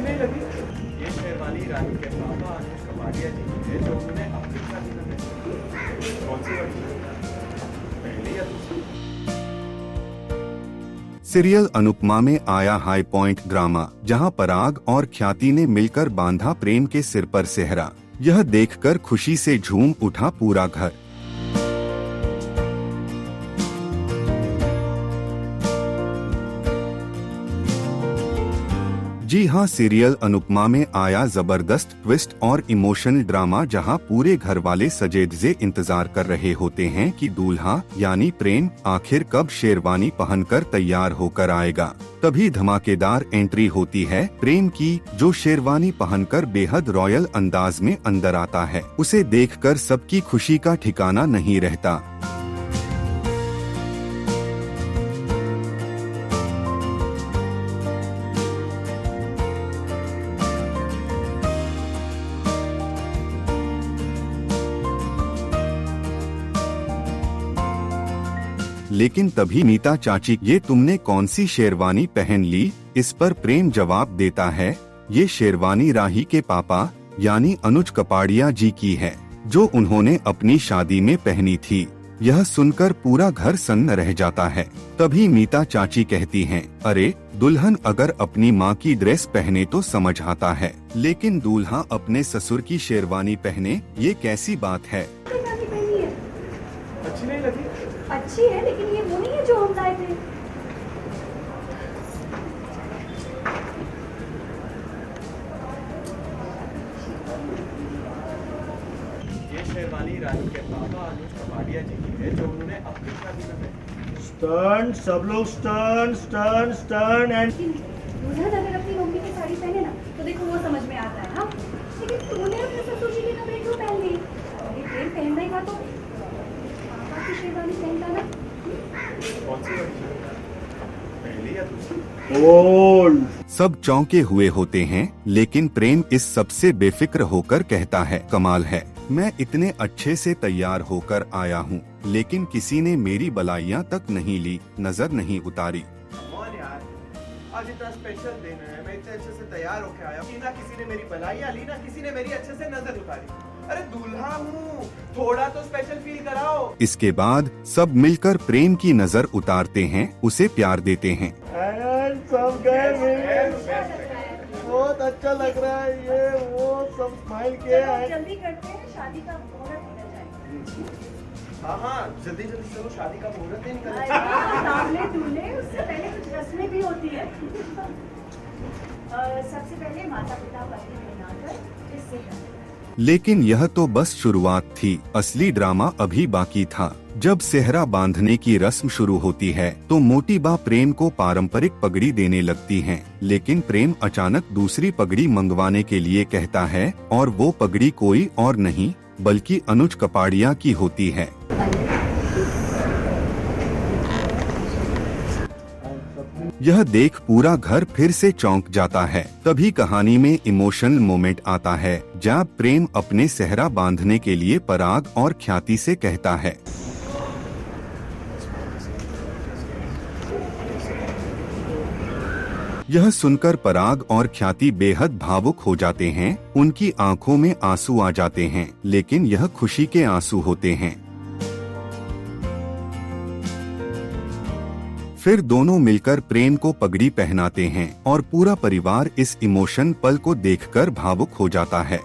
अच्छी नहीं लगी? ये शेरवानी रानी के पापा अनुज कपाड़िया जी की है जो उन्होंने अपनी शादी में पहनी। कौन सी वाली? पहली या दूसरी? सीरियल अनुपमा में आया हाई पॉइंट ड्रामा, जहां पराग और ख्याति ने मिलकर बांधा प्रेम के सिर पर सेहरा। यह देखकर खुशी से झूम उठा पूरा घर। जी हां, सीरियल अनुपमा में आया जबरदस्त ट्विस्ट और इमोशनल ड्रामा, जहां पूरे घर वाले सजे धजे इंतजार कर रहे होते हैं कि दूल्हा यानी प्रेम आखिर कब शेरवानी पहनकर तैयार होकर आएगा। तभी धमाकेदार एंट्री होती है प्रेम की, जो शेरवानी पहनकर बेहद रॉयल अंदाज में अंदर आता है। उसे देखकर सबकी खुशी का ठिकाना नहीं रहता। लेकिन तभी मीता चाची, ये तुमने कौन सी शेरवानी पहन ली? इस पर प्रेम जवाब देता है, ये शेरवानी राही के पापा यानी अनुज कपाड़िया जी की है, जो उन्होंने अपनी शादी में पहनी थी। यह सुनकर पूरा घर सन्न रह जाता है। तभी मीता चाची कहती हैं, अरे दुल्हन अगर अपनी माँ की ड्रेस पहने तो समझ आता है, लेकिन दूल्हा अपने ससुर की शेरवानी पहने, ये कैसी बात है? अच्छी नहीं लगी? अच्छी है, लेकिन ये वो नहीं है जो हम लाए थे। ये शेरवानी रानी के पापा अनुज कपाड़िया जी की है जो उन्होंने अपनी शादी में पहनी। स्टर्न, सब लोग स्टर्न स्टर्न स्टर्न एंड दुल्हन अगर अपनी मम्मी की साड़ी पहने ना तो देखो वो समझ में आता है। हाँ, लेकिन तूने अपने ससुर जी के कपड़े क्यों पहन लिए? अरे प्रेम पहनना ही था तो पापा की शेरवानी पहनता ना। कौन सी वाली? पहली या दूसरी? ओल्ड। सब चौंके हुए होते हैं, लेकिन प्रेम इस सबसे बेफिक्र होकर कहता है, कमाल है, मैं इतने अच्छे से तैयार होकर आया हूँ, लेकिन किसी ने मेरी बलाइयाँ तक नहीं ली, नजर नहीं उतारी। कौन यार, आज इतना स्पेशल दिन है, मैं इतने अच्छे से तैयार होके आया हूँ, ना किसी ने मेरी बलाइयाँ ली, ना किसी ने मेरी अच्छे से नजर उतारी। अरे दूल्हा हूँ, थोड़ा तो स्पेशल फील कराओ। इसके बाद सब मिलकर प्रेम की नजर उतारते हैं, उसे प्यार देते हैं। एंड सब गए मिलके। बहुत अच्छा लग रहा है, ये वो सब स्माइल किए चलो हैं। जल्दी करते हैं, शादी का मुहूर्त निकल जाए। हाँ, जल्दी जल्दी चलो, शादी का मुहूर्त ही निकल सामने दूल्हे, उससे पहले कुछ रस्में भी होती है। सबसे पहले माता पिता पति मिलाकर इससे करते हैं। लेकिन यह तो बस शुरुआत थी, असली ड्रामा अभी बाकी था। जब सेहरा बांधने की रस्म शुरू होती है तो मोटी बा प्रेम को पारंपरिक पगड़ी देने लगती हैं, लेकिन प्रेम अचानक दूसरी पगड़ी मंगवाने के लिए कहता है, और वो पगड़ी कोई और नहीं बल्कि अनुज कपाड़िया की होती है। यह देख पूरा घर फिर से चौंक जाता है। तभी कहानी में इमोशनल मोमेंट आता है, जब प्रेम अपने सेहरा बांधने के लिए पराग और ख्याति से कहता है। यह सुनकर पराग और ख्याति बेहद भावुक हो जाते हैं, उनकी आंखों में आंसू आ जाते हैं, लेकिन यह खुशी के आंसू होते हैं। फिर दोनों मिलकर प्रेम को पगड़ी पहनाते हैं और पूरा परिवार इस इमोशन पल को देखकर भावुक हो जाता है।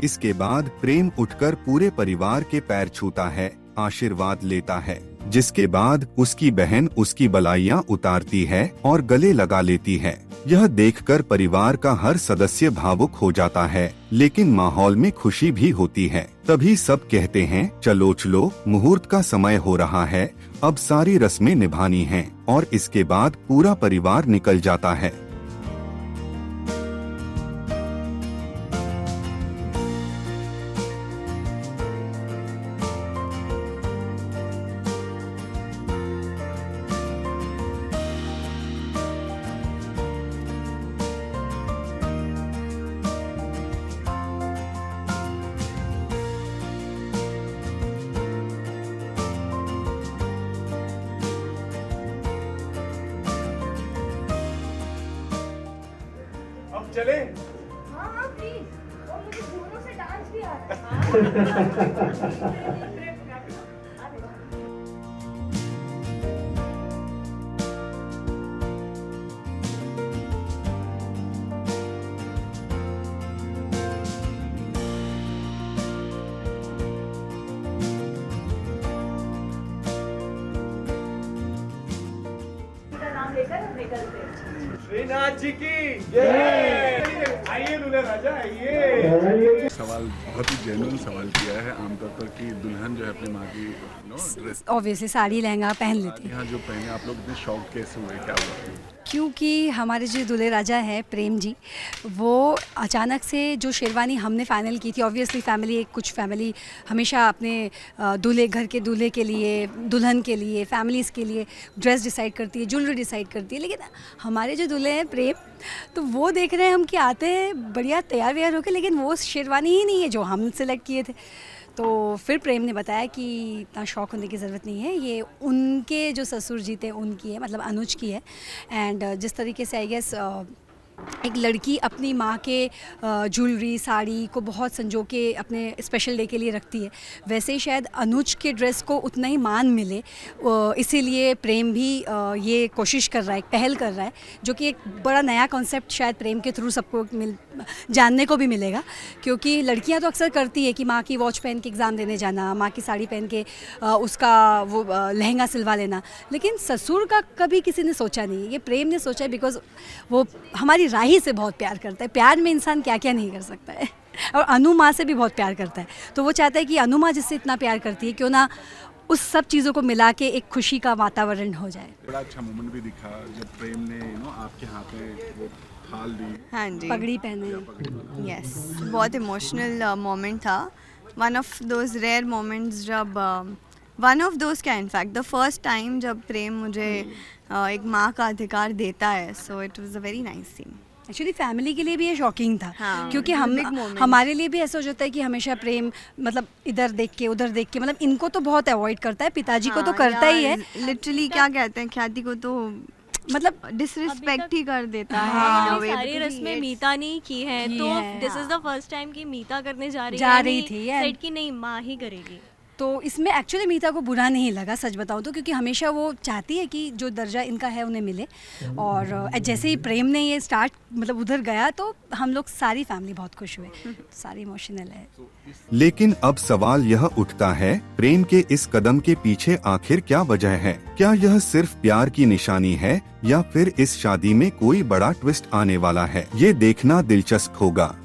इसके बाद प्रेम उठकर पूरे परिवार के पैर छूता है, आशीर्वाद लेता है, जिसके बाद उसकी बहन उसकी बलाइयां उतारती है और गले लगा लेती है। यह देखकर परिवार का हर सदस्य भावुक हो जाता है, लेकिन माहौल में खुशी भी होती है। तभी सब कहते हैं, चलो चलो, मुहूर्त का समय हो रहा है, अब सारी रस्में निभानी हैं। और इसके बाद पूरा परिवार निकल जाता है। अब चले। हाँ हाँ प्लीज, और मुझे जोरों से डांस भी आ रहा है। नाम लेकर हम निकलते हैं। श्रीनाथ जी की जय। आइए दूल्हे राजा, आइए। सवाल बहुत ही जेन्युइन सवाल किया है आमतौर पर कि दुल्हन जो है अपनी माँ की ड्रेस ऑब्वियसली साड़ी लहंगा पहन लेती है, यहाँ जो पहने, आप लोग इतने शौक कैसे हुए, क्या हुआ? क्योंकि हमारे जो दूल्हे राजा हैं प्रेम जी, वो अचानक से जो शेरवानी हमने फाइनल की थी, ऑब्वियसली कुछ फैमिली हमेशा अपने दूल्हे घर के दूल्हे के लिए, दुल्हन के लिए, फैमिलीज़ के लिए ड्रेस डिसाइड करती है, ज्वेलरी डिसाइड करती है। लेकिन हमारे जो दूल्हे हैं प्रेम, तो वो देख रहे हैं हम कि आते हैं बढ़िया तैयार व्यार होकर, लेकिन वो शेरवानी ही नहीं है जो हम सेलेक्ट किए थे। तो फिर प्रेम ने बताया कि इतना शौक होने की ज़रूरत नहीं है, ये उनके जो ससुर जी थे उनकी है, मतलब अनुज की है। एंड जिस तरीके से आई गेस एक लड़की अपनी माँ के ज्वेलरी साड़ी को बहुत संजो के अपने स्पेशल डे के लिए रखती है, वैसे ही शायद अनुज के ड्रेस को उतना ही मान मिले, इसीलिए प्रेम भी ये कोशिश कर रहा है, पहल कर रहा है, जो कि एक बड़ा नया कॉन्सेप्ट शायद प्रेम के थ्रू सबको जानने को भी मिलेगा। क्योंकि लड़कियां तो अक्सर करती है कि माँ की वॉच पहन के एग्ज़ाम देने जाना, माँ की साड़ी पहन के उसका वो लहंगा सिलवा लेना, लेकिन ससुर का कभी किसी ने सोचा नहीं। ये प्रेम ने सोचा है, बिकॉज वो हमारी राही से बहुत प्यार करता है। प्यार में इंसान क्या क्या नहीं कर सकता है, और अनु माँ से भी बहुत प्यार करता है। तो वो चाहता है कि अनु माँ जिससे इतना प्यार करती है, क्यों ना उस सब चीज़ों को मिला के एक खुशी का वातावरण हो जाए। बड़ा अच्छा मोमेंट भी दिखा जब प्रेम ने आपके हाथ में वो थाल दी, हाँ जी, पगड़ी पहने। यस, बहुत इमोशनल मोमेंट था। One of those rare moments जब वन ऑफ दोज क्या इनफैक्ट द फर्स्ट टाइम जब प्रेम मुझे एक माँ का अधिकार देता है, so it was a very nice scene. Actually family के लिए भी ये शॉकिंग था, हाँ, क्योंकि big moment। हमारे लिए भी ऐसा हो जाता है कि हमेशा प्रेम मतलब इधर देख के उधर देख के, मतलब इनको तो बहुत अवॉइड करता है, पिताजी को तो करता ही है, लिटरली क्या कहते हैं, ख्याति को तो मतलब डिसरिस्पेक्ट ही कर देता है। हाँ, in a way, सारी because रस्में he is- मीता ने की है, की तो है, this is the first time कि मीता करने जा रही थी, yeah। सेट की नहीं, माँ ही करेगी। तो इसमें एक्चुअली मीता को बुरा नहीं लगा, सच बताऊँ तो, क्योंकि हमेशा वो चाहती है कि जो दर्जा इनका है उन्हें मिले। और जैसे ही प्रेम ने ये स्टार्ट मतलब उधर गया, तो हम लोग सारी फैमिली बहुत खुश हुए, सारी इमोशनल है। लेकिन अब सवाल यह उठता है, प्रेम के इस कदम के पीछे आखिर क्या वजह है? क्या यह सिर्फ प्यार की निशानी है, या फिर इस शादी में कोई बड़ा ट्विस्ट आने वाला है? ये देखना दिलचस्प होगा।